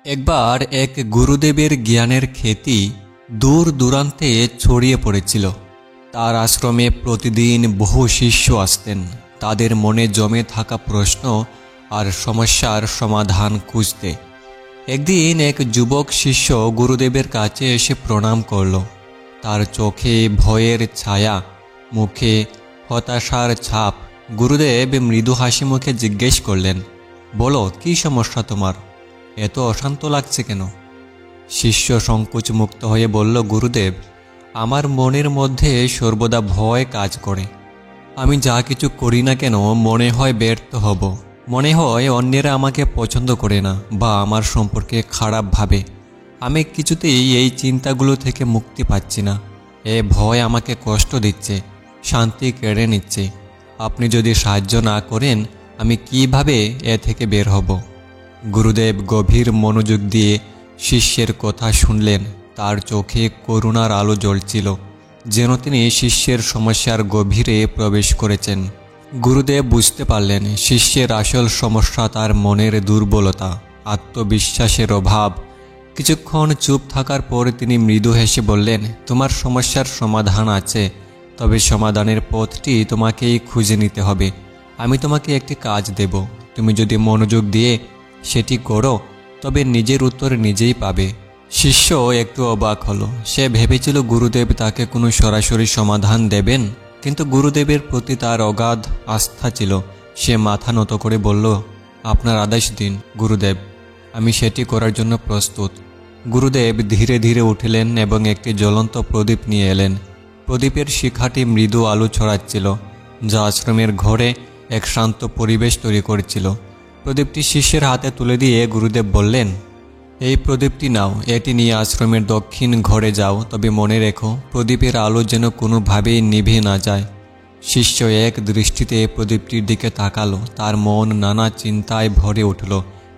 একবার এক গুরুদেবের জ্ঞানের খ্যাতি দূর দূরান্তে ছড়িয়ে পড়েছিল। তার আশ্রমে প্রতিদিন বহু শিষ্য আসতেন, তাদের মনে জমে থাকা প্রশ্ন আর সমস্যার সমাধান খুঁজতে। একদিন এক যুবক শিষ্য গুরুদেবের কাছে এসে প্রণাম করল। তার চোখে ভয়ের ছায়া, মুখে হতাশার ছাপ। গুরুদেব মৃদু হাসি মুখে জিজ্ঞেস করলেন, বলো, কী সমস্যা তোমার? এত অশান্ত লাগছে কেন? শিষ্য সংকোচ মুক্ত হয়ে বলল, গুরুদেব, আমার মনের মধ্যে সর্বদা ভয় কাজ করে। আমি যা কিছু করি না কেন মনে হয় ব্যর্থ হব, মনে হয় অন্যেরা আমাকে পছন্দ করে না বা আমার সম্পর্কে খারাপ ভাবে। আমি কিছুতেই এই চিন্তাগুলো থেকে মুক্তি পাচ্ছি না। এ ভয় আমাকে কষ্ট দিচ্ছে, শান্তি কেড়ে নিচ্ছে। আপনি যদি সাহায্য না করেন, আমি কিভাবে এ থেকে বের হব? গুরুদেব গভীর মনোযোগ দিয়ে শিষ্যের কথা শুনলেন। তার চোখে করুণার আলো জ্বলছিল, যেন তিনি শিষ্যের সমস্যার গভীরে প্রবেশ করেছেন। গুরুদেব বুঝতে পারলেন শিষ্যের আসল সমস্যা তার মনের দুর্বলতা, আত্মবিশ্বাসের অভাব। কিছুক্ষণ চুপ থাকার পর তিনি মৃদু হেসে বললেন, তোমার সমস্যার সমাধান আছে, তবে সমাধানের পথটি তোমাকেই খুঁজে নিতে হবে। আমি তোমাকে একটি কাজ দেব, তুমি যদি মনোযোগ দিয়ে সেটি করো তবে নিজের উত্তর নিজেই পাবে। শিষ্য একটু অবাক হলো। সে ভেবেছিল গুরুদেব তাকে কোনো সরাসরি সমাধান দেবেন, কিন্তু গুরুদেবের প্রতি তার অগাধ আস্থা ছিল। সে মাথা নত করে বলল, আপনার আদেশ দিন গুরুদেব, আমি সেটি করার জন্য প্রস্তুত। গুরুদেব ধীরে ধীরে উঠলেন এবং একটি জ্বলন্ত প্রদীপ নিয়ে এলেন। প্রদীপের শিখাটি মৃদু আলো ছড়াচ্ছিল, যা আশ্রমের ঘরে এক শান্ত পরিবেশ তৈরি করেছিল। প্রদীপটি শিষ্যের হাতে তুলে দিয়ে গুরুদেব বললেন, এই প্রদীপটি নাও, এটি নিয়ে আশ্রমের দক্ষিণ ঘরে যাও, তবে মনে রেখো প্রদীপের আলো যেন কোনোভাবেই নিভে না যায়। শিষ্য এক দৃষ্টিতে প্রদীপটির দিকে তাকালো। তার মন নানা চিন্তায় ভরে উঠল।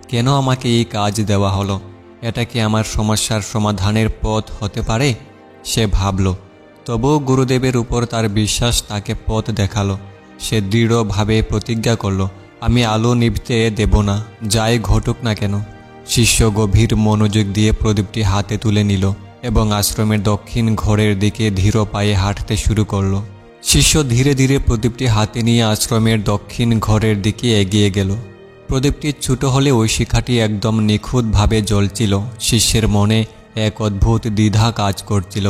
কেন আমাকে এই কাজ দেওয়া হলো? এটা কি আমার সমস্যার সমাধানের পথ হতে পারে? সে ভাবল। তবুও গুরুদেবের উপর তার বিশ্বাস তাকে পথ দেখালো। সে দৃঢ়ভাবে প্রতিজ্ঞা করল, আমি আলো নিভতে দেব না, যাই ঘটুক না কেন। শিষ্য গভীর মনোযোগ দিয়ে প্রদীপটি হাতে তুলে নিল এবং আশ্রমের দক্ষিণ ঘরের দিকে ধীর পায়ে হাঁটতে শুরু করল। শিষ্য ধীরে ধীরে প্রদীপটি হাতে নিয়ে আশ্রমের দক্ষিণ ঘরের দিকে এগিয়ে গেল। প্রদীপটি ছোট হলে ওই শিখাটি একদম নিখুঁতভাবে জ্বলছিল। শিষ্যের মনে এক অদ্ভুত দ্বিধা কাজ করছিল।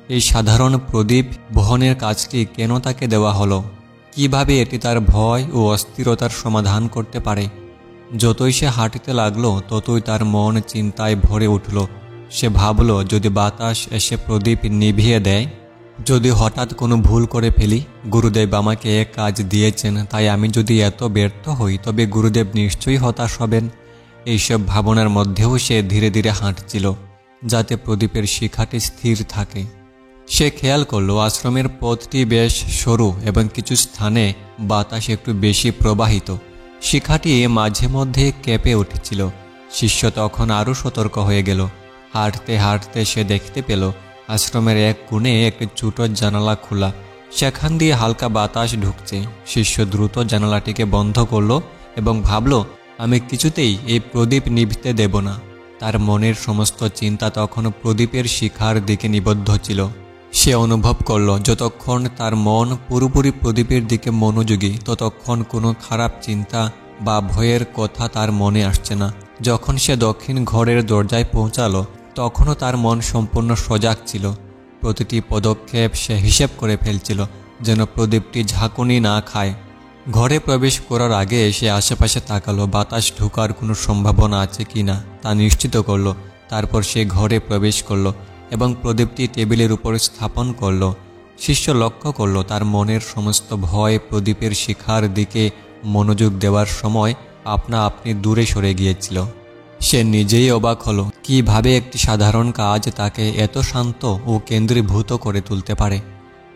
এই সাধারণ প্রদীপ বহনের কাজটি কেন তাকে দেওয়া হলো? কিভাবে এটি তার ভয় ও অস্থিরতার সমাধান করতে পারে? যতই সে হাঁটতে লাগলো, ততই তার মন চিন্তায় ভরে উঠল। সে ভাবল, যদি বাতাস এসে প্রদীপ নিভিয়ে দেয়, যদি হঠাৎ কোনো ভুল করে ফেলি, গুরুদেব আমাকে এক কাজ দিয়েছেন, তাই আমি যদি এত ব্যর্থ হই তবে গুরুদেব নিশ্চয়ই হতাশ হবেন। এইসব ভাবনার মধ্যেও সে ধীরে ধীরে হাঁটছিল, যাতে প্রদীপের শিখাটি স্থির থাকে। সে খেয়াল করল আশ্রমের পথটি বেশ সরু এবং কিছু স্থানে বাতাস একটু বেশি প্রবাহিত। শিখাটি মাঝে মধ্যে কেঁপে উঠেছিল। শিষ্য তখন আরও সতর্ক হয়ে গেল। হাঁটতে হাঁটতে সে দেখতে পেল আশ্রমের এক কোণে একটি ছোট জানালা খোলা, সেখান দিয়ে হালকা বাতাস ঢুকছে। শিষ্য দ্রুত জানালাটিকে বন্ধ করল এবং ভাবল, আমি কিছুতেই এই প্রদীপ নিভতে দেব না। তার মনের সমস্ত চিন্তা তখন প্রদীপের শিখার দিকে নিবদ্ধ ছিল। সে অনুভব করল যতক্ষণ তার মন পুরোপুরি প্রদীপের দিকে মনোযোগী, ততক্ষণ কোনো খারাপ চিন্তা বা ভয়ের কথা তার মনে আসছে না। যখন সে দক্ষিণ ঘরের দরজায় পৌঁছালো, তখনও তার মন সম্পূর্ণ সজাগ ছিল। প্রতিটি পদক্ষেপ সে হিসেব করে ফেলছিল, যেন প্রদীপটি ঝাঁকুনি না খায়। ঘরে প্রবেশ করার আগে সে আশেপাশে তাকালো, বাতাস ঢোকার কোনো সম্ভাবনা আছে কি না তা নিশ্চিত করল। তারপর সে ঘরে প্রবেশ করল এবং প্রদীপটি টেবিলের উপর স্থাপন করল। শিষ্য লক্ষ্য করল তার মনের সমস্ত ভয় প্রদীপের শিখার দিকে মনোযোগ দেওয়ার সময় আপনা আপনি দূরে সরে গিয়েছিল। সে নিজেই অবাক হলো কিভাবে একটি সাধারণ কাজ তাকে এত শান্ত ও কেন্দ্রীভূত করে তুলতে পারে।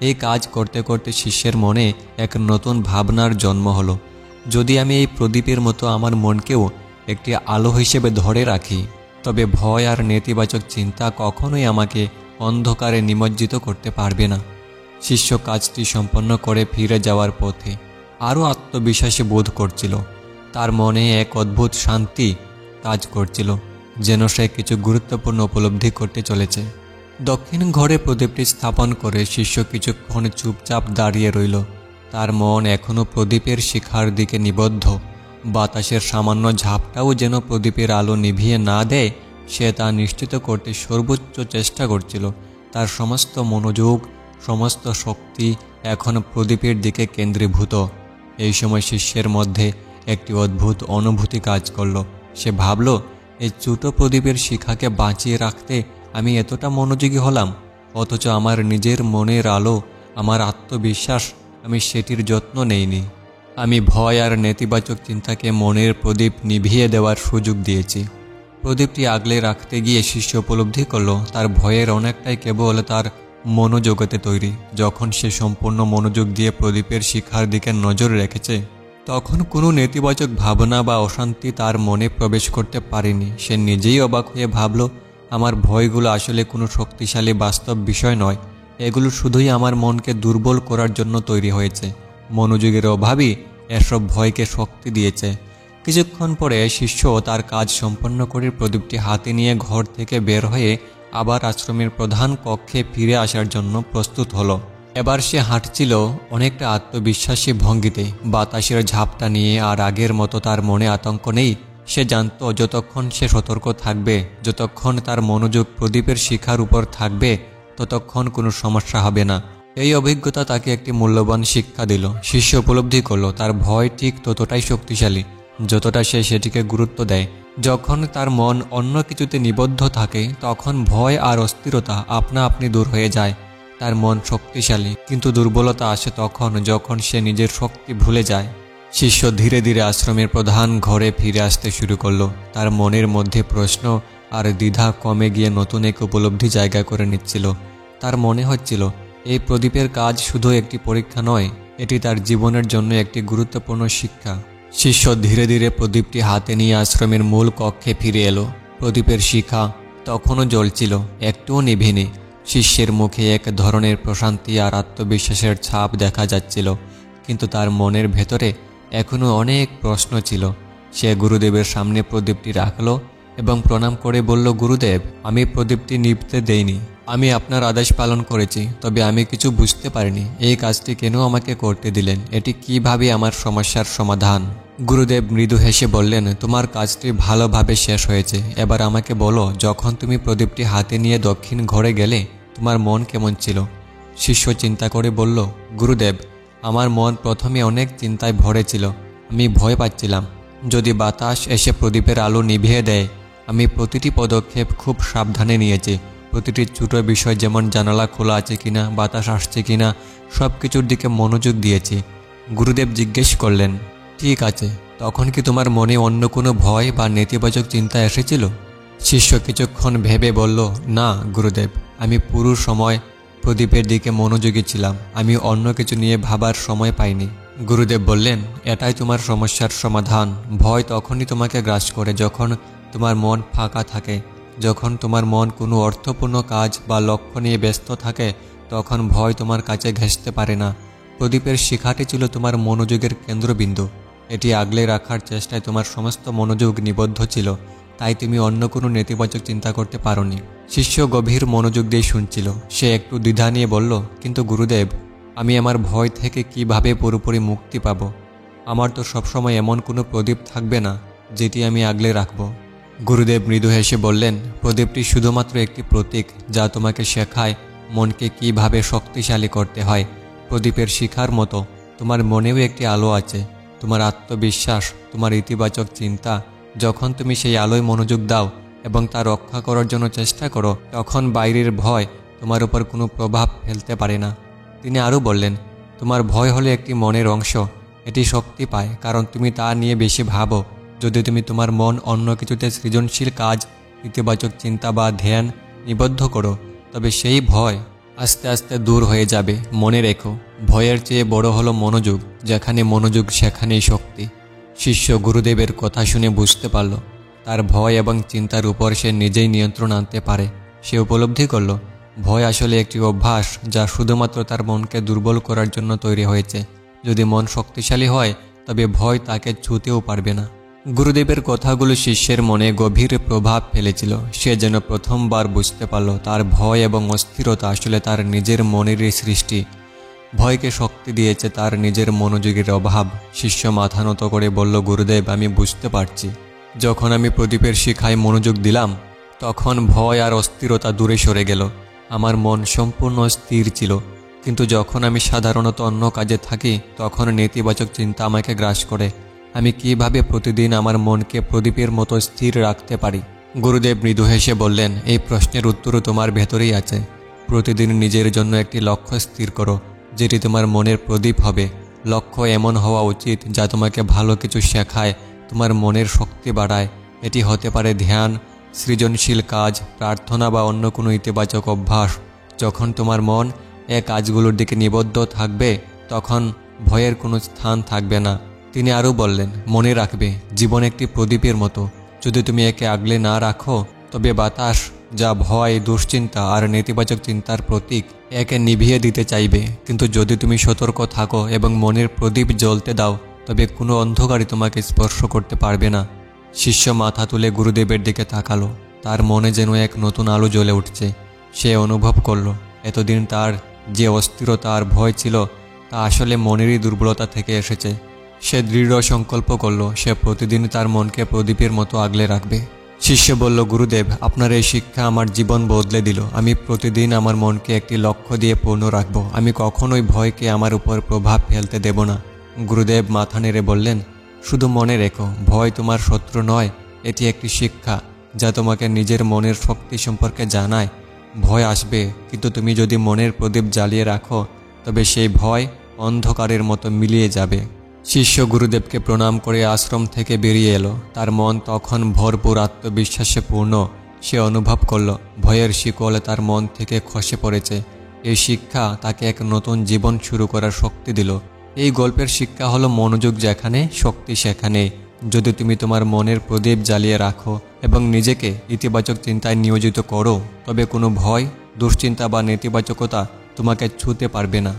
এই কাজ করতে করতে শিষ্যের মনে এক নতুন ভাবনার জন্ম হলো। যদি আমি এই প্রদীপের মতো আমার মনকেও একটি আলো হিসেবে ধরে রাখি, তবে ভয় আর নেতিবাচক চিন্তা কখনোই আমাকে অন্ধকারে নিমজ্জিত করতে পারবে না। শিষ্য কাজটি সম্পন্ন করে ফিরে যাওয়ার পথে আরও আত্মবিশ্বাসী বোধ করছিল। তার মনে এক অদ্ভুত শান্তি কাজ করছিল, যেন সে কিছু গুরুত্বপূর্ণ উপলব্ধি করতে চলেছে। দক্ষিণ ঘরে প্রদীপটি স্থাপন করে শিষ্য কিছুক্ষণ চুপচাপ দাঁড়িয়ে রইল। তার মন এখনও প্রদীপের শিখার দিকে নিবদ্ধ। বাতাসের সামান্য ঝাপটাও যেন প্রদীপের আলো নিভিয়ে না দেয়, সে তা নিশ্চিত করতে সর্বোচ্চ চেষ্টা করছিল। তার সমস্ত মনোযোগ, সমস্ত শক্তি এখন প্রদীপের দিকে কেন্দ্রীভূত। এই সময় শিষ্যের মধ্যে একটি অদ্ভুত অনুভূতি কাজ করল। সে ভাবল, এই ছোট প্রদীপের শিখাকে বাঁচিয়ে রাখতে আমি এতটা মনোযোগী হলাম, অথচ আমার নিজের মনের আলো, আমার আত্মবিশ্বাস, আমি সেটির যত্ন নেইনি। আমি ভয় আর নেতিবাচক চিন্তাকে মনের প্রদীপ নিভিয়ে দেওয়ার সুযোগ দিয়েছি। প্রদীপটি আগলে রাখতে গিয়ে শিষ্য উপলব্ধি করল তার ভয়ের অনেকটাই কেবল তার মনোজগতে তৈরি। যখন সে সম্পূর্ণ মনোযোগ দিয়ে প্রদীপের শিখার দিকে নজর রেখেছে, তখন কোনো নেতিবাচক ভাবনা বা অশান্তি তার মনে প্রবেশ করতে পারেনি। সে নিজেই অবাক হয়ে ভাবল, আমার ভয়গুলো আসলে কোনো শক্তিশালী বাস্তব বিষয় নয়, এগুলো শুধুই আমার মনকে দুর্বল করার জন্য তৈরি হয়েছে। মনোযোগের অভাবই এসব ভয়কে শক্তি দিয়েছে। কিছুক্ষণ পরে শিষ্য তার কাজ সম্পন্ন করে প্রদীপটি হাতে নিয়ে ঘর থেকে বের হয়ে আবার আশ্রমের প্রধান কক্ষে ফিরে আসার জন্য প্রস্তুত হলো। এবার সে হাঁটছিল অনেকটা আত্মবিশ্বাসী ভঙ্গিতে। বাতাসের ঝাপটা নিয়ে আর আগের মতো তার মনে আতঙ্ক নেই। সে জানত যতক্ষণ সে সতর্ক থাকবে, যতক্ষণ তার মনোযোগ প্রদীপের শিখার উপর থাকবে, ততক্ষণ কোনো সমস্যা হবে না। এই অভিজ্ঞতা তাকে একটি মূল্যবান শিক্ষা দিল। শিষ্য উপলব্ধি করল তার ভয় ঠিক ততটাই শক্তিশালী যতটা সে সেটিকে গুরুত্ব দেয়। যখন তার মন অন্য কিছুতে নিবদ্ধ থাকে, তখন ভয় আর অস্থিরতা আপনা আপনি দূর হয়ে যায়। তার মন শক্তিশালী, কিন্তু দুর্বলতা আসে তখন যখন সে নিজের শক্তি ভুলে যায়। শিষ্য ধীরে ধীরে আশ্রমের প্রধান ঘরে ফিরে আসতে শুরু করলো। তার মনের মধ্যে প্রশ্ন আর দ্বিধা কমে গিয়ে নতুন এক উপলব্ধি জায়গা করে নিচ্ছিল। তার মনে হচ্ছিল এই প্রদীপের কাজ শুধু একটি পরীক্ষা নয়, এটি তার জীবনের জন্য একটি গুরুত্বপূর্ণ শিক্ষা। শিষ্য ধীরে ধীরে প্রদীপটি হাতে নিয়ে আশ্রমের মূল কক্ষে ফিরে এলো। প্রদীপের শিখা তখনও জ্বলছিল, একটুও নিভেনি। শিষ্যের মুখে এক ধরনের প্রশান্তি আর আত্মবিশ্বাসের ছাপ দেখা যাচ্ছিল, কিন্তু তার মনের ভেতরে এখনও অনেক প্রশ্ন ছিল। সে গুরুদেবের সামনে প্রদীপটি রাখল এবং প্রণাম করে বলল, গুরুদেব, আমি প্রদীপটি নিভতে দেইনি। আমি আপনার আদেশ পালন করেছি, তবে আমি কিছু বুঝতে পারিনি এই কাজটি কেন আমাকে করতে দিলেন। এটি কিভাবে আমার সমস্যার সমাধান? গুরুদেব মৃদু হেসে বললেন, তোমার কাজটি ভালোভাবে শেষ হয়েছে। এবার আমাকে বলো, যখন তুমি প্রদীপটি হাতে নিয়ে দক্ষিণ ঘরে গেলে তোমার মন কেমন ছিল? শিষ্য চিন্তা করে বলল, গুরুদেব, আমার মন প্রথমে অনেক চিন্তায় ভরে ছিল। আমি ভয় পাচ্ছিলাম যদি বাতাস এসে প্রদীপের আলো নিভিয়ে দেয়। আমি প্রতিটি পদক্ষেপ খুব সাবধানে নিয়েছি। প্রতিটি ছোট বিষয়, যেমন জানালা খোলা আছে কিনা, বাতাস আসছে কিনা, সব কিছুর দিকে মনোযোগ দিয়েছি। গুরুদেব জিজ্ঞেস করলেন, ঠিক আছে, তখন কি তোমার মনে অন্য কোনো ভয় বা নেতিবাচক চিন্তা এসেছিল? শিষ্য কিছুক্ষণ ভেবে বলল, না গুরুদেব, আমি পুরো সময় প্রদীপের দিকে মনোযোগী ছিলাম। আমি অন্য কিছু নিয়ে ভাবার সময় পাইনি। গুরুদেব বললেন, এটাই তোমার সমস্যার সমাধান। ভয় তখনই তোমাকে গ্রাস করে যখন তোমার মন ফাঁকা থাকে। যখন তোমার মন কোনো অর্থপূর্ণ কাজ বা লক্ষ্য নিয়ে ব্যস্ত থাকে, তখন ভয় তোমার কাছে ঘেঁষতে পারে না। প্রদীপের শিখাটি ছিল তোমার মনোযোগের কেন্দ্রবিন্দু। এটি আগলে রাখার চেষ্টায় তোমার সমস্ত মনোযোগ নিবদ্ধ ছিল, তাই তুমি অন্য কোনো নেতিবাচক চিন্তা করতে পারোনি। শিষ্য গভীর মনোযোগ দিয়ে শুনছিল। সে একটু দ্বিধা নিয়ে বলল, কিন্তু গুরুদেব, আমি আমার ভয় থেকে কিভাবে পুরোপুরি মুক্তি পাব? আমার তো সবসময় এমন কোনো প্রদীপ থাকবে না যেটি আমি আগলে রাখব। গুরুদেব মৃদু হেসে বললেন, প্রদীপটি শুধুমাত্র একটি প্রতীক যা তোমাকে শেখায় মনকে কিভাবে শক্তিশালী করতে হয়। প্রদীপের শিখার মতো তোমার মনেও একটি আলো আছে, তোমার আত্মবিশ্বাস, তোমার ইতিবাচক চিন্তা। যখন তুমি সেই আলোয় মনোযোগ দাও এবং তা রক্ষা করার জন্য চেষ্টা করো, তখন বাইরের ভয় তোমার উপর কোনো প্রভাব ফেলতে পারে না। তিনি আরও বললেন, তোমার ভয় হলো একটি মনের অংশ। এটি শক্তি পায় কারণ তুমি তা নিয়ে বেশি ভাবো। যদি তুমি তোমার মন অন্য কিছুতে সৃজনশীল কাজ, ইতিবাচক চিন্তা বা ধ্যান নিবদ্ধ করো, তবে সেই ভয় আস্তে আস্তে দূর হয়ে যাবে। মনে রেখো, ভয়ের চেয়ে বড় হলো মনোযোগ। যেখানে মনোযোগ সেখানেই শক্তি। শিষ্য গুরুদেবের কথা শুনে বুঝতে পারল তার ভয় এবং চিন্তার উপর সে নিজেই নিয়ন্ত্রণ আনতে পারে। সে উপলব্ধি করল ভয় আসলে একটি অভ্যাস যা শুধুমাত্র তার মনকে দুর্বল করার জন্য তৈরি হয়েছে। যদি মন শক্তিশালী হয়, তবে ভয় তাকে ছুঁতেও পারবে না। গুরুদেবের কথাগুলো শিষ্যের মনে গভীর প্রভাব ফেলেছিল। সে যেন প্রথমবার বুঝতে পারল তার ভয় এবং অস্থিরতা আসলে তার নিজের মনেরই সৃষ্টি। ভয়কে শক্তি দিয়েছে তার নিজের মনোযোগের অভাব। শিষ্য মাথা নত করে বলল, গুরুদেব, আমি বুঝতে পারছি। যখন আমি প্রদীপের শিখায় মনোযোগ দিলাম তখন ভয় আর অস্থিরতা দূরে সরে গেল। আমার মন সম্পূর্ণ স্থির ছিল। কিন্তু যখন আমি সাধারণত অন্য কাজে থাকি তখন নেতিবাচক চিন্তা আমাকে গ্রাস করে। আমি কিভাবে প্রতিদিন আমার মনকে প্রদীপের মতো স্থির রাখতে পারি? গুরুদেব মৃদু হেসে বললেন, এই প্রশ্নের উত্তরও তোমার ভেতরেই আছে। প্রতিদিন নিজের জন্য একটি লক্ষ্য স্থির করো, যেটি তোমার মনের প্রদীপ হবে। লক্ষ্য এমন হওয়া উচিত যা তোমাকে ভালো কিছু শেখায়, তোমার মনের শক্তি বাড়ায়। এটি হতে পারে ধ্যান, সৃজনশীল কাজ, প্রার্থনা বা অন্য কোনো ইতিবাচক অভ্যাস। যখন তোমার মন কাজগুলোর দিকে নিবদ্ধ থাকবে তখন ভয়ের কোনো স্থান থাকবে না। তিনি আরও বললেন, মনে রাখবে, জীবন একটি প্রদীপের মতো। যদি তুমি একে আগলে না রাখো তবে বাতাস, যা ভয়, দুশ্চিন্তা আর নেতিবাচক চিন্তার প্রতীক, একে নিভিয়ে দিতে চাইবে। কিন্তু যদি তুমি সতর্ক থাকো এবং মনের প্রদীপ জ্বলতে দাও তবে কোনো অন্ধকারই তোমাকে স্পর্শ করতে পারবে না। শিষ্য মাথা তুলে গুরুদেবের দিকে তাকালো। তার মনে যেন এক নতুন আলো জ্বলে উঠছে। সে অনুভব করল এতদিন তার যে অস্থিরতা আর ভয় ছিল তা আসলে মনেরই দুর্বলতা থেকে এসেছে। সে দৃঢ় সংকল্প করল সে প্রতিদিন তার মনকে প্রদীপের মতো আগলে রাখবে। শিষ্য বলল, গুরুদেব, আপনার এই শিক্ষা আমার জীবন বদলে দিল। আমি প্রতিদিন আমার মনকে একটি লক্ষ্য দিয়ে পূর্ণ রাখব। আমি কখনোই ভয়কে আমার উপর প্রভাব ফেলতে দেব না। গুরুদেব মাথা নেড়ে বললেন, শুধু মনে রেখো, ভয় তোমার শত্রু নয়। এটি একটি শিক্ষা যা তোমাকে নিজের মনের শক্তি সম্পর্কে জানায়। ভয় আসবে, কিন্তু তুমি যদি মনের প্রদীপ জ্বালিয়ে রাখো তবে সেই ভয় অন্ধকারের মতো মিলিয়ে যাবে। শিষ্য গুরুদেবকে প্রণাম করে আশ্রম থেকে বেরিয়ে এলো। তার মন তখন ভরপুর আত্মবিশ্বাসে পূর্ণ। সে অনুভব করল ভয়ের শিকল তার মন থেকে খসে পড়েছে। এই শিক্ষা তাকে এক নতুন জীবন শুরু করার শক্তি দিল। এই গল্পের শিক্ষা হলো, মনোযোগ যেখানে, শক্তি সেখানে। যদি তুমি তোমার মনের প্রদীপ জ্বালিয়ে রাখো এবং নিজেকে ইতিবাচক চিন্তায় নিয়োজিত করো তবে কোনো ভয়, দুশ্চিন্তা বা নেতিবাচকতা তোমাকে ছুঁতে পারবে না।